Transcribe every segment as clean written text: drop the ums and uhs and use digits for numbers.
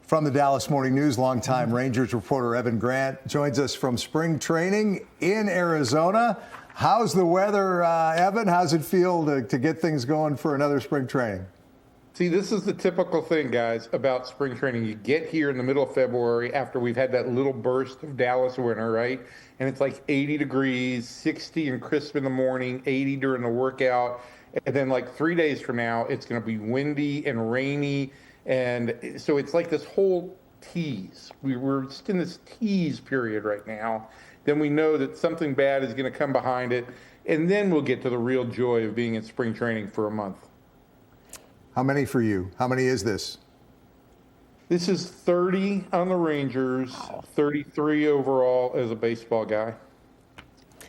From the Dallas Morning News, longtime Rangers reporter Evan Grant joins us from spring training in Arizona. How's the weather, Evan? How's it feel to get things going for another spring training? See, this is the typical thing, guys, about spring training. You get here in the middle of February after we've had that little burst of Dallas winter, right? And it's like 80 degrees, 60 and crisp in the morning, 80 during the workout. And then like 3 days from now, it's going to be windy and rainy. And so it's like this whole tease. We're just in this tease period right now. Then we know that something bad is going to come behind it. And then we'll get to the real joy of being in spring training for a month. How many for you? How many is this? This is 30 on the Rangers, 33 overall as a baseball guy.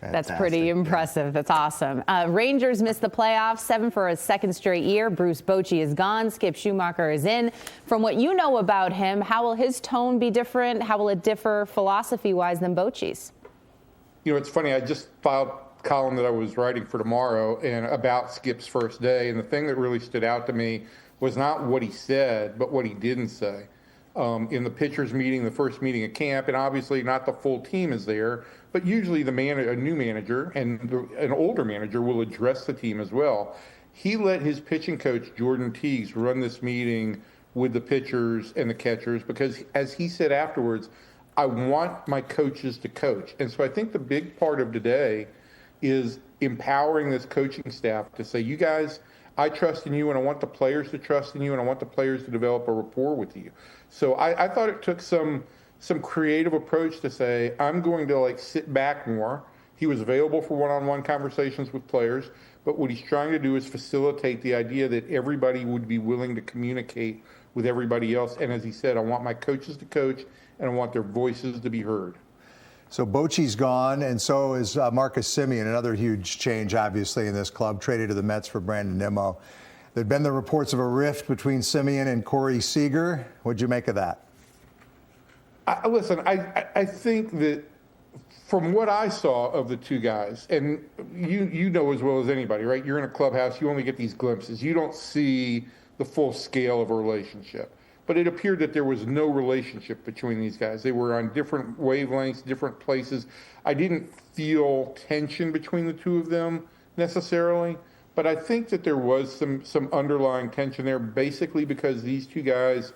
That's pretty impressive. That's awesome. Rangers missed the playoffs, 7 for a second straight year. Bruce Bochy is gone. Skip Schumacher is in. From what you know about him, how will his tone be different? How will it differ philosophy-wise than Bochy's? You know, it's funny. I just filed a column that I was writing for tomorrow and about Skip's first day. And the thing that really stood out to me was not what he said, but what he didn't say. In the pitchers meeting, the first meeting at camp, and obviously not the full team is there, but usually a new manager and an older manager will address the team as well. He let his pitching coach, Jordan Teagues, run this meeting with the pitchers and the catchers because, as he said afterwards, I want my coaches to coach. And so I think the big part of today is empowering this coaching staff to say, you guys, I trust in you, and I want the players to trust in you, and I want the players to develop a rapport with you. So I thought it took some creative approach to say, I'm going to sit back more. He was available for one-on-one conversations with players, but what he's trying to do is facilitate the idea that everybody would be willing to communicate with everybody else. And as he said, I want my coaches to coach, and I want their voices to be heard. So Bochy's gone, and so is Marcus Semien, another huge change, obviously, in this club, traded to the Mets for Brandon Nimmo. There'd been the reports of a rift between Semien and Corey Seager. What'd you make of that? Listen, I think that from what I saw of the two guys, and you know as well as anybody, right? You're in a clubhouse, you only get these glimpses. You don't see the full scale of a relationship. But it appeared that there was no relationship between these guys. They were on different wavelengths, different places. I didn't feel tension between the two of them necessarily, but I think that there was some underlying tension there, basically because these two guys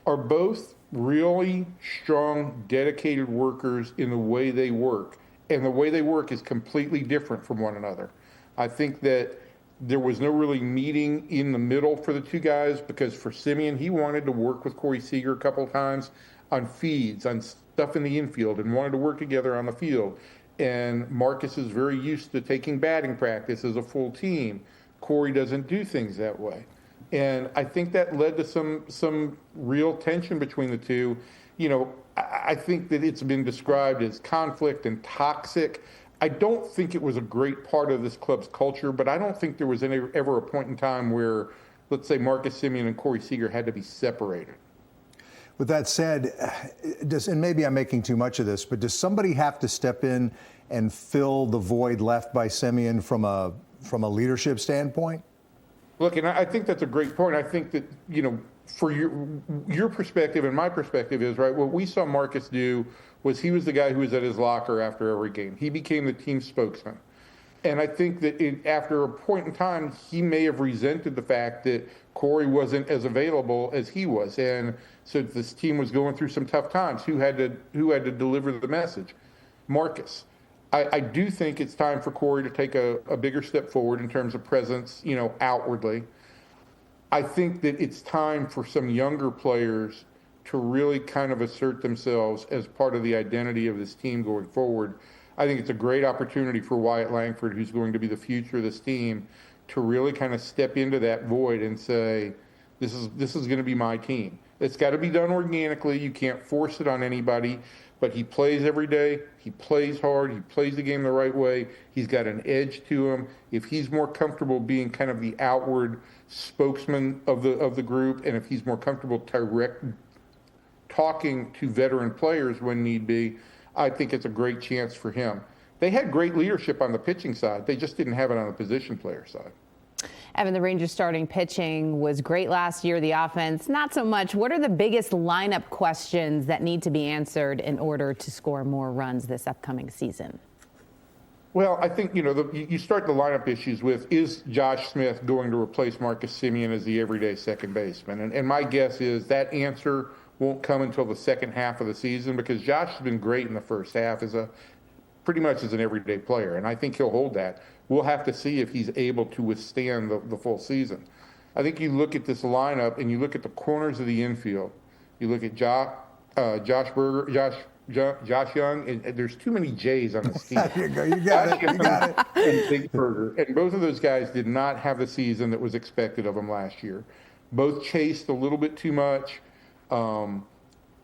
are both really strong, dedicated workers in the way they work. And the way they work is completely different from one another. I think that there was no really meeting in the middle for the two guys because for Semien, he wanted to work with Corey Seager a couple of times on feeds, on stuff in the infield, and wanted to work together on the field. And Marcus is very used to taking batting practice as a full team. Corey doesn't do things that way. And I think that led to some real tension between the two. You know, I think that it's been described as conflict and toxic. I don't think it was a great part of this club's culture, but I don't think there was ever a point in time where, let's say, Marcus Semien and Corey Seager had to be separated. With that said, and maybe I'm making too much of this, but does somebody have to step in and fill the void left by Semien from a leadership standpoint? Look, and I think that's a great point. I think that, you know, for your perspective and my perspective is, right, what we saw Marcus do was he was the guy who was at his locker after every game. He became the team spokesman. And I think that after a point in time, he may have resented the fact that Corey wasn't as available as he was. And so this team was going through some tough times. Who had to deliver the message? Marcus. I do think it's time for Corey to take a bigger step forward in terms of presence, you know, outwardly. I think that it's time for some younger players to really kind of assert themselves as part of the identity of this team going forward. I think it's a great opportunity for Wyatt Langford, who's going to be the future of this team, to really kind of step into that void and say, this is going to be my team. It's got to be done organically. You can't force it on anybody, but he plays every day. He plays hard. He plays the game the right way. He's got an edge to him. If he's more comfortable being kind of the outward spokesman of the group, and if he's more comfortable talking to veteran players when need be, I think it's a great chance for him. They had great leadership on the pitching side. They just didn't have it on the position player side. Evan, the Rangers starting pitching was great last year. The offense, not so much. What are the biggest lineup questions that need to be answered in order to score more runs this upcoming season? Well, I think, you start the lineup issues with, is Josh Smith going to replace Marcus Semien as the everyday second baseman? And my guess is that answer won't come until the second half of the season, because Josh has been great in the first half pretty much as an everyday player, and I think he'll hold that. We'll have to see if he's able to withstand the full season. I think you look at this lineup and you look at the corners of the infield. You look at Josh Young, and there's too many J's on this team. You got it. And Big Burger. And both of those guys did not have the season that was expected of them last year. Both chased a little bit too much.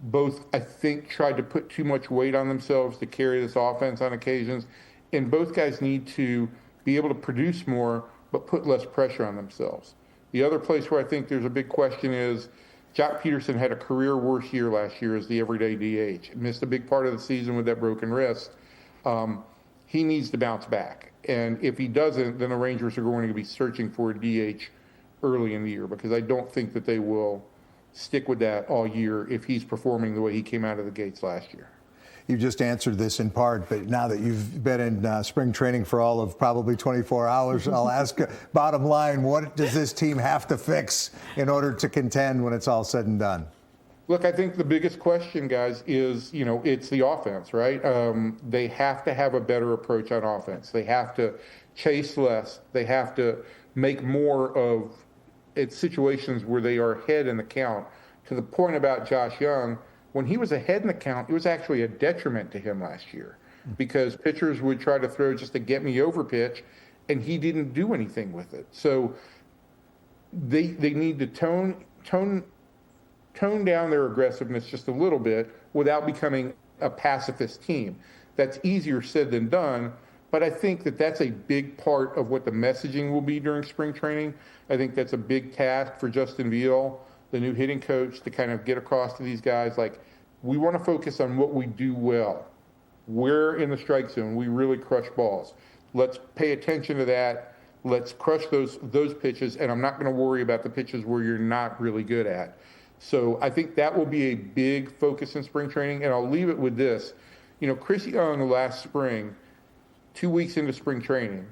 Both, I think, tried to put too much weight on themselves to carry this offense on occasions. And both guys need to be able to produce more, but put less pressure on themselves. The other place where I think there's a big question is Jock Peterson had a career worst year last year as the everyday DH. Missed a big part of the season with that broken wrist. He needs to bounce back. And if he doesn't, then the Rangers are going to be searching for a DH early in the year, because I don't think that they will stick with that all year if he's performing the way he came out of the gates last year. You just answered this in part, but now that you've been in spring training for all of probably 24 hours, I'll ask, bottom line, what does this team have to fix in order to contend when it's all said and done? Look, I think the biggest question, guys, is, it's the offense, right? They have to have a better approach on offense. They have to chase less. They have to make more of situations where they are ahead in the count. To the point about Josh Young, when he was ahead in the count, it was actually a detriment to him last year, because pitchers would try to throw just a get-me-over pitch, and he didn't do anything with it. So they need to tone down their aggressiveness just a little bit without becoming a pacifist team. That's easier said than done, but I think that that's a big part of what the messaging will be during spring training. I think that's a big task for Justin Veal, the new hitting coach, to kind of get across to these guys, like, we want to focus on what we do well. Where in the strike zone we really crush balls. Let's pay attention to that. Let's crush those pitches, and I'm not going to worry about the pitches where you're not really good at. So I think that will be a big focus in spring training, and I'll leave it with this. Chris Young last spring, 2 weeks into spring training,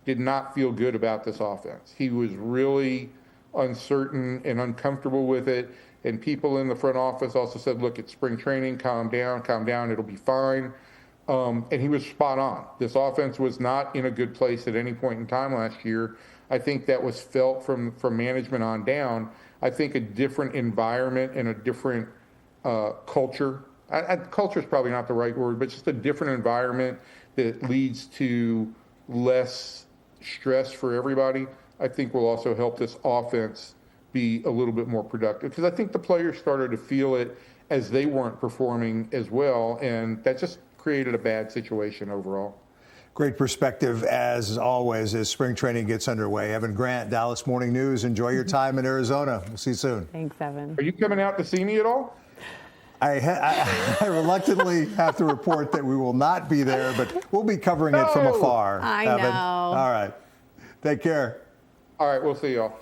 did not feel good about this offense. He was really uncertain and uncomfortable with it, and people in the front office also said, look, it's spring training, calm down, it'll be fine. And he was spot on. This offense was not in a good place at any point in time last year. I think that was felt from management on down. I think a different environment and a different culture. Culture is probably not the right word, but just a different environment that leads to less stress for everybody, I think will also help this offense be a little bit more productive. Because I think the players started to feel it as they weren't performing as well, and that just created a bad situation overall. Great perspective, as always, as spring training gets underway. Evan Grant, Dallas Morning News. Enjoy your time in Arizona. We'll see you soon. Thanks, Evan. Are you coming out to see me at all? I reluctantly have to report that we will not be there, but we'll be covering it from afar. I Evan. know. All right. Take care. All right, we'll see y'all.